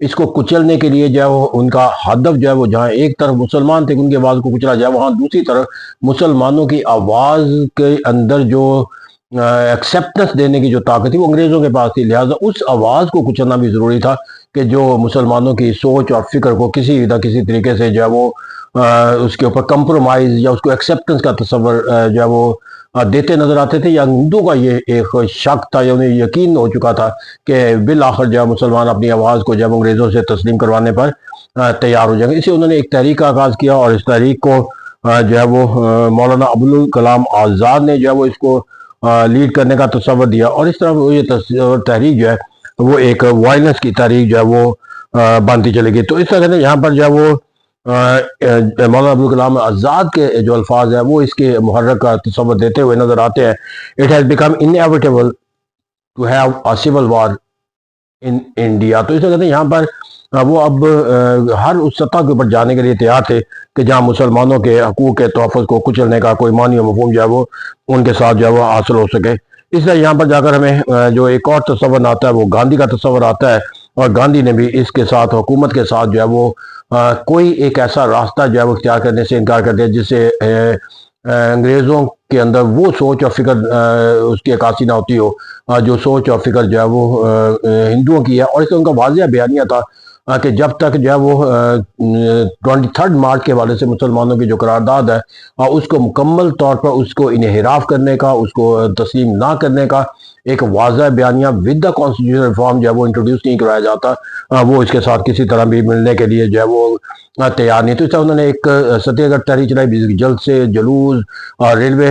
اس کو کچلنے کے لیے جو ہے وہ ان کا ہدف جو ہے وہ جہاں ایک طرف مسلمان تھے ان کی آواز کو کچلا جائے، وہاں دوسری طرف مسلمانوں کی آواز کے اندر جو ایکسیپٹنس دینے کی جو طاقت تھی وہ انگریزوں کے پاس تھی، لہٰذا اس آواز کو کچلنا بھی ضروری تھا کہ جو مسلمانوں کی سوچ اور فکر کو کسی نہ کسی طریقے سے جو ہے وہ اس کے اوپر کمپرومائز یا اس کو ایکسیپٹنس کا تصور جو ہے وہ دیتے نظر آتے تھے، یا ہندوؤں کا یہ ایک شک تھا یا انہیں یقین ہو چکا تھا کہ بالآخر جو ہے مسلمان اپنی آواز کو جب انگریزوں سے تسلیم کروانے پر تیار ہو جائیں گے۔ اسی انہوں نے ایک تحریک کا آغاز کیا، اور اس تحریک کو جو ہے وہ مولانا ابوالکلام آزاد نے جو ہے وہ اس کو لیڈ کرنے کا تصور دیا، اور اس طرح یہ تحریک جو ہے وہ ایک وائلنس کی تحریک جو ہے وہ بنتی چلے گی۔ تو اس طرح سے یہاں پر جو ہے وہ مولانا ابوالکلام آزاد کے جو الفاظ ہیں وہ اس کے محرک کا تصور دیتے ہوئے نظر آتے ہیں۔ It has become inevitable to have a civil war in India۔ تو اس طرح سے یہاں پر وہ اب ہر اس سطح کے اوپر جانے کے لیے تیار تھے کہ جہاں مسلمانوں کے حقوق کے تحفظ کو کچلنے کا کوئی معنی و مفہوم جو ہے وہ ان کے ساتھ جو ہے وہ حاصل ہو سکے۔ اس طرح یہاں پر جا کر ہمیں جو ایک اور تصور آتا ہے وہ گاندھی کا تصور آتا ہے، اور گاندھی نے بھی اس کے ساتھ حکومت کے ساتھ جو ہے وہ کوئی ایک ایسا راستہ جو ہے وہ اختیار کرنے سے انکار کر دیا جس سے انگریزوں کے اندر وہ سوچ اور فکر اس کی عکاسی نہ ہوتی ہو جو سوچ اور فکر جو ہے وہ ہندوؤں کی ہے۔ اور اس سے ان کا واضح بیانیہ تھا کہ جب تک جو ہے وہ 23 مارچ کے حوالے سے مسلمانوں کی جو قرارداد ہے اس کو مکمل طور پر اس کو انحراف کرنے کا، اس کو تسلیم نہ کرنے کا ایک واضح بیانیہ ود دا کانسٹیٹیوشنل ریفارم جو ہے وہ انٹروڈیوس نہیں کرایا جاتا، وہ اس کے ساتھ کسی طرح بھی ملنے کے لیے جو ہے وہ تیار نہیں۔ تو اس طرح انہوں نے ایک ستیہ گڑھ تحریک چلائی، جلد سے جلوس، اور ریلوے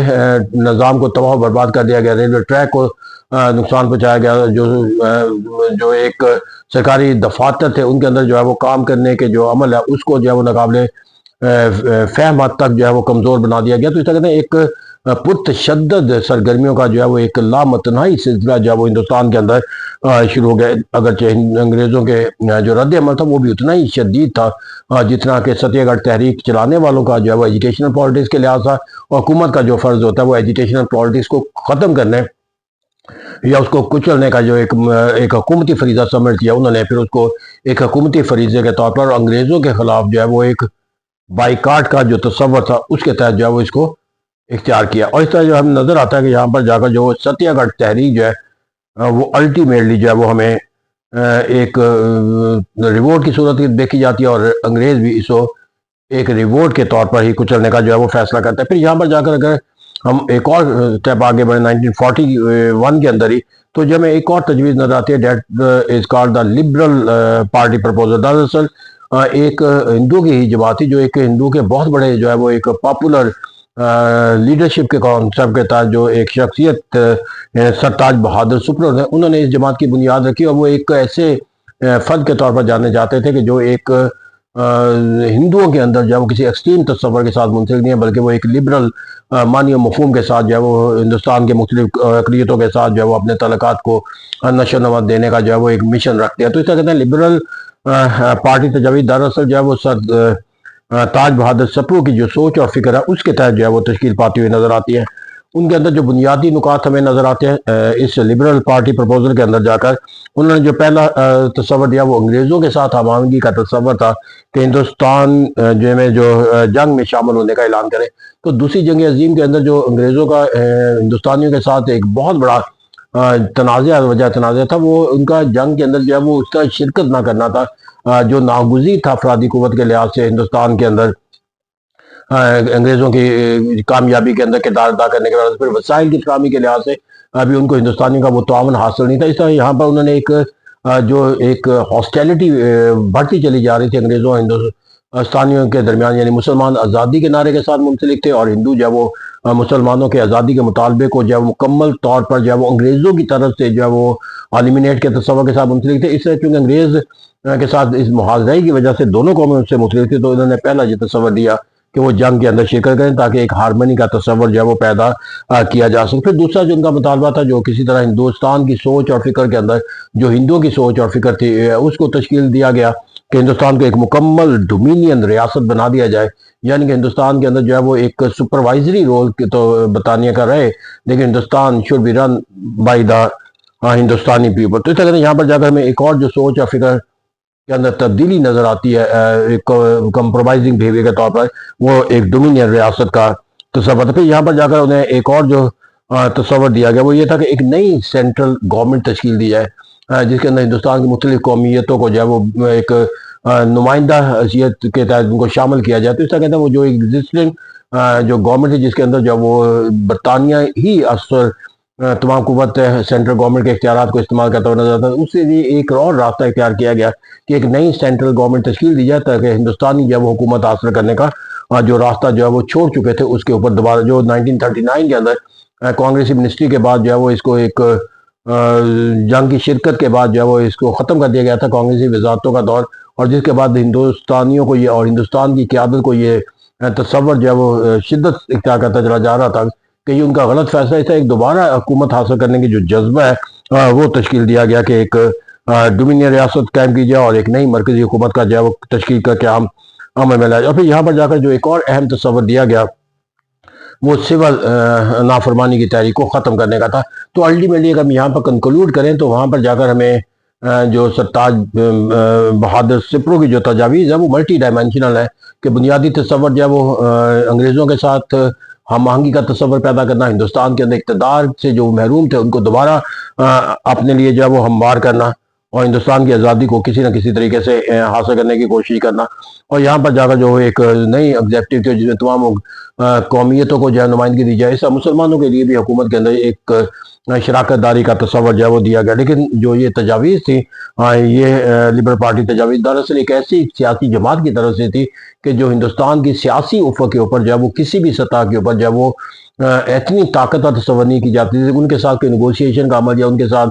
نظام کو تباہ و برباد کر دیا گیا، ریلوے ٹریک کو نقصان پہنچایا گیا، جو ایک سرکاری دفاتر تھے ان کے اندر جو ہے وہ کام کرنے کے جو عمل ہے اس کو جو ہے وہ ناقابل فہم حد تک جو ہے وہ کمزور بنا دیا گیا۔ تو اس طرح سے ایک پرتشدد سرگرمیوں کا جو ہے وہ ایک لامتناہی سلسلہ جو ہے وہ ہندوستان کے اندر شروع ہو گیا، اگرچہ انگریزوں کے جو رد عمل تھا وہ بھی اتنا ہی شدید تھا جتنا کہ ستیہ گڑھ تحریک چلانے والوں کا جو ہے وہ ایجوکیشنل پالیٹکس کے لحاظ تھا، اور حکومت کا جو فرض ہوتا ہے وہ ایجوکیشنل پالیٹکس کو ختم کرنے یا اس کو کچلنے کا جو ایک حکومتی فریضہ سمجھ لیا انہوں نے، پھر اس کو ایک حکومتی فریضے کے طور پر انگریزوں کے خلاف جو ہے وہ ایک بائیکاٹ کا جو تصور تھا اس کے تحت جو ہے وہ اس کو اختیار کیا۔ اور اس طرح جو ہمیں نظر آتا ہے کہ یہاں پر جا کر جو ستیہ گڑھ تحریک جو ہے وہ الٹیمیٹلی جو ہے وہ ہمیں ایک ریوولٹ کی صورت دیکھی جاتی ہے، اور انگریز بھی اس کو ایک ریوولٹ کے طور پر ہی کچلنے کا جو ہے وہ فیصلہ کرتا ہے۔ پھر یہاں پر جا کر اگر ہم ایک اور اسٹیپ آگے بڑھیں 1941 کے اندر ہی، تو جو ہمیں ایک اور تجویز نظر آتی ہے، that is called the liberal party proposal. دراصل ایک ہندو کی ہی جماعت تھی، جو ایک ہندو کے بہت بڑے جو ہے وہ ایک پاپولر لیڈرشپ کے کانسیپٹ کے تحت جو ایک شخصیت سرتاج بہادر سپرو نے، انہوں نے اس جماعت کی بنیاد رکھی، اور وہ ایک ایسے فرد کے طور پر جانے جاتے تھے کہ جو ایک ہندوؤں کے اندر جو ہے وہ کسی ایکسٹریم تصور کے ساتھ منسلک نہیں ہے، بلکہ وہ ایک لبرل معنی و مفہوم کے ساتھ جو ہے وہ ہندوستان کے مختلف اقلیتوں کے ساتھ جو ہے وہ اپنے تعلقات کو نشو و نما دینے کا جو ہے وہ ایک مشن رکھتے ہیں۔ تو اس طرح کہتے ہیں لبرل پارٹی تجویز دراصل جو ہے وہ تاج بہادر سپرو کی جو سوچ اور فکر ہے اس کے تحت جو ہے وہ تشکیل پاتی ہوئی نظر آتی ہے۔ ان کے اندر جو بنیادی نکات ہمیں نظر آتے ہیں اس لبرل پارٹی پرپوزل کے اندر جا کر، انہوں نے جو پہلا تصور دیا وہ انگریزوں کے ساتھ ہمآہنگی کا تصور تھا کہ ہندوستان جو جنگ میں شامل ہونے کا اعلان کرے۔ تو دوسری جنگ عظیم کے اندر جو انگریزوں کا ہندوستانیوں کے ساتھ ایک بہت بڑا وجہ تنازع تھا، وہ ان کا جنگ کے اندر جو ہے وہ اس طرح شرکت نہ کرنا تھا جو ناگزیر تھا افرادی قوت کے لحاظ سے ہندوستان کے اندر انگریزوں کی کامیابی کے اندر کردار ادا کرنے کے بعد، پھر وسائل کی فراہمی کے لحاظ سے ابھی ان کو ہندوستانیوں کا وہ تعاون حاصل نہیں تھا۔ اس طرح یہاں پر انہوں نے ایک ہاسٹیلٹی بڑھتی چلی جا رہی تھی انگریزوں اور ہندوستانیوں کے درمیان، یعنی مسلمان آزادی کے نعرے کے ساتھ منسلک تھے، اور ہندو جو ہے وہ مسلمانوں کے آزادی کے مطالبے کو جو ہے مکمل طور پر جو ہے وہ انگریزوں کی طرف سے جو ہے وہ ایلیمینیٹ کے تصور کے ساتھ منسلک تھے۔ اس طرح چونکہ انگریز کے ساتھ اس محاذرے کی وجہ سے دونوں قومیں اس سے مختلف تھی، تو انہوں نے پہلا یہ تصور دیا کہ وہ جنگ کے اندر شرکت کریں تاکہ ایک ہارمنی کا تصور جو ہے وہ پیدا کیا جا سکے۔ پھر دوسرا جو ان کا مطالبہ تھا، جو کسی طرح ہندوستان کی سوچ اور فکر کے اندر جو ہندوؤں کی سوچ اور فکر تھی اس کو تشکیل دیا گیا کہ ہندوستان کو ایک مکمل ڈومینین ریاست بنا دیا جائے، یعنی کہ ہندوستان کے اندر جو ہے وہ ایک سپروائزری رول تو برطانیہ کا رہے، لیکن Hindustan should be run by the Hindustani people. تو اس طرح یہاں پر جا کر ہمیں ایک اور جو سوچ اور فکر کے اندر تبدیلی نظر آتی ہے ایک کمپرومائزنگ بیہیویئر کے طور پر، وہ ایک ڈومینین ریاست کا تصور تھا۔ پھر یہاں پر جا کر انہیں ایک اور جو تصور دیا گیا وہ یہ تھا کہ ایک نئی سینٹرل گورنمنٹ تشکیل دی جائے جس کے اندر ہندوستان کی مختلف قومیتوں کو جو ہے وہ ایک نمائندہ حیثیت کے تحت ان کو شامل کیا جائے۔ تو اس طرح کہتے ہیں وہ جو ایگزسٹنگ جو گورنمنٹ ہے جس کے اندر جو وہ برطانیہ ہی اثر تمام قوت سینٹرل گورنمنٹ کے اختیارات کو استعمال کرتا ہوا نظر آتا ہے، اس سے بھی ایک اور راستہ اختیار کیا گیا کہ ایک نئی سینٹرل گورنمنٹ تشکیل دی جائے تاکہ ہندوستانی جو وہ حکومت حاصل کرنے کا جو راستہ جو ہے وہ چھوڑ چکے تھے اس کے اوپر دوبارہ جو 1939 کے اندر کانگریسی منسٹری کے بعد جو ہے وہ اس کو ایک جنگ کی شرکت کے بعد جو ہے وہ اس کو ختم کر دیا گیا تھا کانگریسی وزارتوں کا دور، اور جس کے بعد ہندوستانیوں کو یہ اور ہندوستان کی قیادت کو یہ تصور جو ہے وہ شدت اختیار کرتا چلا جا رہا تھا کہ یہ ان کا غلط فیصلہ تھا۔ ایک دوبارہ حکومت حاصل کرنے کی جو جذبہ ہے وہ تشکیل دیا گیا کہ ایک ڈومینین ریاست قائم کی جائے اور ایک نئی مرکزی حکومت کا جو ہے وہ تشکیل کر کے عمل میں لایا جائے۔ اور پھر یہاں پر جا کر جو ایک اور اہم تصور دیا گیا وہ سول نافرمانی کی تحریک کو ختم کرنے کا تھا۔ تو الٹیمیٹلی اگر ہم یہاں پر کنکلوڈ کریں تو وہاں پر جا کر ہمیں جو سرتاج بہادر سپرو کی جو تجاویز ہے وہ ملٹی ڈائمینشنل ہے کہ بنیادی تصور جو ہے وہ انگریزوں کے ساتھ ہم آہنگی کا تصور پیدا کرنا، ہندوستان کے اندر اقتدار سے جو محروم تھے ان کو دوبارہ اپنے لیے جو ہے وہ ہموار کرنا اور ہندوستان کی آزادی کو کسی نہ کسی طریقے سے حاصل کرنے کی کوشش کرنا، اور یہاں پر جا کر جو ایک نئی ایگزیکٹو تھی جس میں تمام قومیتوں کو جو ہے نمائندگی دی جائے۔ اس سے مسلمانوں کے لیے بھی حکومت کے اندر ایک شراکت داری کا تصور جو ہے وہ دیا گیا، لیکن جو یہ تجاویز تھی یہ لبرل پارٹی تجاویز دراصل ایک ایسی سیاسی جماعت کی طرف سے تھی کہ جو ہندوستان کی سیاسی افق کے اوپر جو ہے وہ کسی بھی سطح کے اوپر جو ہے وہ اتنی طاقتور تصور نہیں کی جاتی تھی ان کے ساتھ کوئی نیگوشیشن کا عمل یا ان کے ساتھ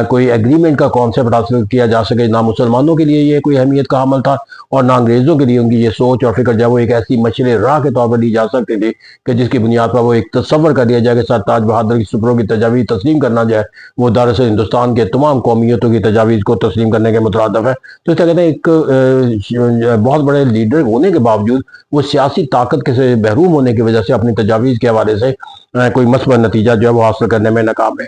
کوئی ایگریمنٹ کا کانسیپٹ حاصل کیا جا سکے۔ نہ مسلمانوں کے لیے یہ کوئی اہمیت کا عمل تھا اور نہ انگریزوں کے لیے ان کی یہ سوچ اور فکر جو ہے وہ ایک ایسی مشعل راہ کے طور پر لی جا سکتی تھی کہ جس کی بنیاد پر وہ ایک تصور کر دیا جائے کہ سرتاج بہادر کی سپرو کی تجاویز تسلیم کرنا جائے وہ دراصل ہندوستان کے تمام قومیتوں کی تجاویز کو تسلیم کرنے کے مترادف ہے۔ تو اس طرح کہتے ہیں ایک بہت بڑے لیڈر ہونے کے باوجود وہ سیاسی طاقت کے سے محروم ہونے کی وجہ سے اپنی تجاویز کے حوالے سے کوئی مثبت نتیجہ جو ہے وہ حاصل کرنے میں ناکام ہے۔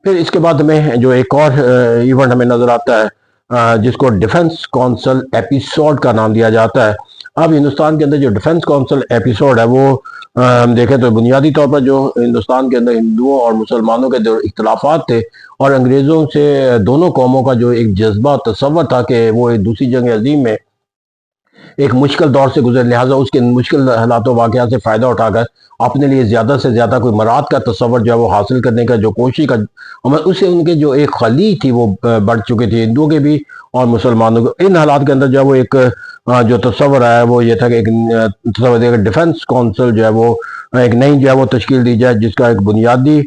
پھر اس کے بعد ہمیں جو ایک اور ایونٹ ہمیں نظر آتا ہے جس کو ڈیفنس کونسل ایپیسوڈ کا نام دیا جاتا ہے۔ اب ہندوستان کے اندر جو ڈیفنس کونسل ایپیسوڈ ہے وہ ہم دیکھیں تو بنیادی طور پر جو ہندوستان کے اندر ہندوؤں اور مسلمانوں کے جو اختلافات تھے اور انگریزوں سے دونوں قوموں کا جو ایک جذبہ تصور تھا کہ وہ ایک دوسری جنگ عظیم میں ایک مشکل دور سے گزر، لہٰذا اس کے مشکل حالات و واقعات سے فائدہ اٹھا کر اپنے لیے زیادہ سے زیادہ کوئی مراد کا تصور جو ہے وہ حاصل کرنے کا جو کوشش کا اس سے ان کے جو ایک خلی تھی وہ بڑھ چکی تھی ہندوؤں کے بھی اور مسلمانوں کے۔ ان حالات کے اندر جو ہے وہ ایک جو تصور آیا وہ یہ تھا کہ ایک تصور دیا کہ ڈیفنس کونسل جو ہے وہ ایک نئی جو ہے وہ تشکیل دی جائے جس کا ایک بنیادی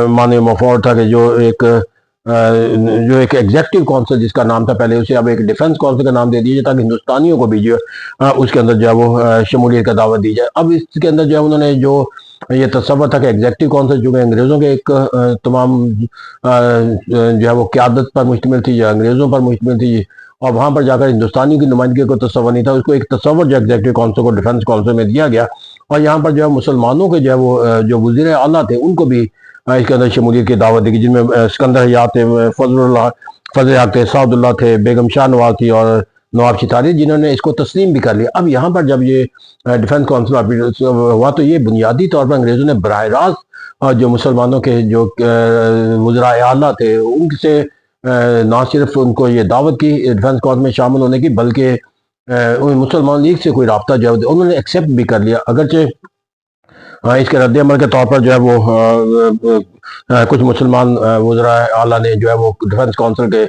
معنی مفہوم تھا کہ جو ایک ایگزیکٹو کونسل جس کا نام تھا پہلے اسے اب ایک ڈیفنس کونسل کا نام دے دیجیے تاکہ ہندوستانیوں کو بھی جو اس کے اندر جو ہے وہ شمولیت کا دعوت دی جائے۔ اب اس کے اندر جو ہے انہوں نے جو یہ تصور تھا کہ ایگزیکٹو کونسل جو کہ انگریزوں کے ایک تمام جو ہے وہ قیادت پر مشتمل تھی یا انگریزوں پر مشتمل تھی اور وہاں پر جا کر ہندوستانیوں کی نمائندگی کو تصور نہیں تھا، اس کو ایک تصور جو ایگزیکٹو کونسل کو ڈیفنس کونسل میں دیا گیا اور یہاں پر جو ہے مسلمانوں کے جو ہے وہ جو وزیر اعلیٰ تھے ان کو بھی اس کے اندر شمولیت کی دعوت دی گئی، جن میں سکندر حیات تھے، فضل حق تھے، سعد اللہ تھے، بیگم شاہ نواز تھی اور نواب شتاری جنہوں نے اس کو تسلیم بھی کر لیا۔ اب یہاں پر جب یہ ڈیفنس کونسل ہوا تو یہ بنیادی طور پر انگریزوں نے براہ راست جو مسلمانوں کے جو وزراء اعلیٰ تھے ان سے نہ صرف ان کو یہ دعوت کی ڈیفنس کونسل میں شامل ہونے کی بلکہ مسلمان لیگ سے کوئی رابطہ جو ہے انہوں نے ایکسیپٹ بھی کر لیا، اگرچہ اس کے رد عمل کے طور پر جو ہے وہ کچھ مسلمان وزراء اعلیٰ نے جو ہے وہ ڈیفنس کونسل کے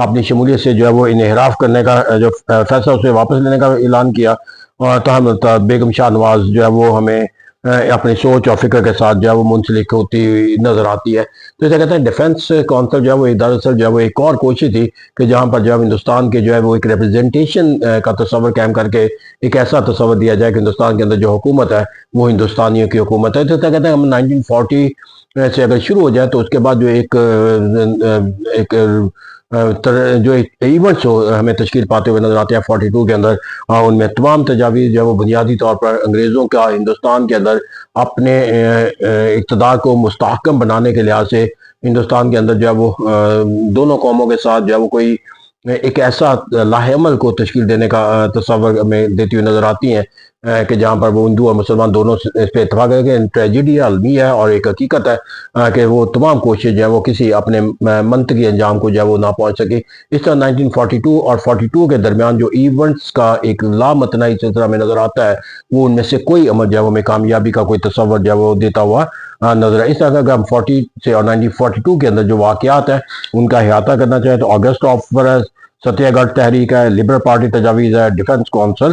اپنی شمولیت سے جو ہے وہ انحراف کرنے کا جو فیصلہ اسے واپس لینے کا اعلان کیا، اور تاہم بیگم شاہ نواز جو ہے وہ ہمیں اپنی سوچ اور فکر کے ساتھ جو ہے وہ منسلک ہوتی نظر آتی ہے۔ تو اسے کہتے ہیں ڈیفنس کونسل جو ہے وہ دراصل جو ہے وہ ایک اور کوشش تھی کہ جہاں پر جو ہے ہندوستان کے جو ہے وہ ایک ریپرزنٹیشن کا تصور قائم کر کے ایک ایسا تصور دیا جائے کہ ہندوستان کے اندر جو حکومت ہے وہ ہندوستانیوں کی حکومت ہے۔ تو اسے کہتے ہیں ہم 1940 سے اگر شروع ہو جائے تو اس کے بعد جو ایک جو ایونٹس ہمیں تشکیل پاتے ہوئے نظر آتے ہیں 42 کے اندر، ان میں تمام تجاویز جو ہے وہ بنیادی طور پر انگریزوں کا ہندوستان کے اندر اپنے اقتدار کو مستحکم بنانے کے لحاظ سے ہندوستان کے اندر جو ہے وہ دونوں قوموں کے ساتھ جو ہے وہ کوئی ایک ایسا لاہعمل کو تشکیل دینے کا تصور میں دیتی ہوئی نظر آتی ہیں کہ جہاں پر وہ ہندو اور مسلمان دونوں اس پہ اتفاق ہے کہ ٹریجڈی عالمی ہے اور ایک حقیقت ہے کہ وہ تمام کوشش جو ہے وہ کسی اپنے منطقی انجام کو جو ہے وہ نہ پہنچ سکی۔ اس طرح 1942 اور 42 کے درمیان جو ایونٹس کا ایک لامتناہی سلسلہ میں نظر آتا ہے، وہ ان میں سے کوئی عمل جو ہے وہ ہمیں کامیابی کا کوئی تصور جو ہے وہ دیتا ہوا نظر ہے۔ اس طرح اگر ہم 40 سے اور 1942 کے اندر جو واقعات ہیں ان کا احاطہ کرنا چاہیں تو اگست آف ستیہ گڑھ تحریک ہے، لبرل پارٹی تجاویز ہے، ڈیفنس کونسل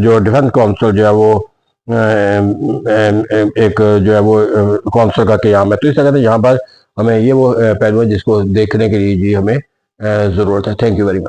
جو ڈیفنس کونسل جو ہے وہ ایک جو ہے وہ کونسل کا قیام ہے۔ تو اس طرح سے یہاں پر ہمیں یہ وہ پہلو ہے جس کو دیکھنے کے لیے جی ہمیں ضرورت ہے۔ Thank you very much.